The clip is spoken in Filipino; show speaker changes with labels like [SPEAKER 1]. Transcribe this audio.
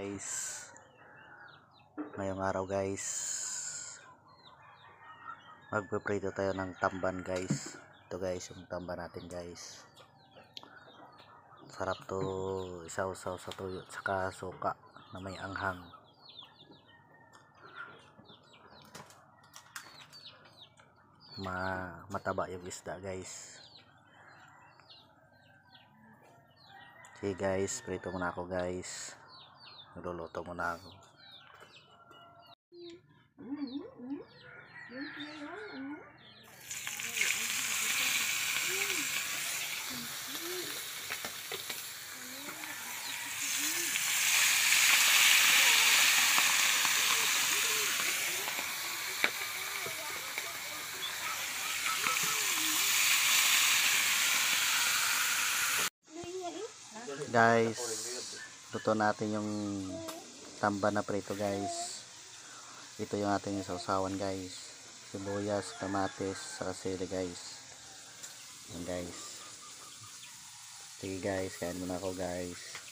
[SPEAKER 1] Guys, ngayong araw guys, magpiprito tayo ng tamban guys. Ito guys yung tamban natin guys. Sarap to isaw-saw sa tuyo saka suka na may anghang. Mataba yung isda guys. Sige guys, prito muna ako guys. Nagluluto muna ako. Guys, luto natin yung tamban na prito guys. Ito yung ating sausawan guys, sibuyas, kamatis, saka sili guys. Yan guys. Sige guys, kain muna ako guys.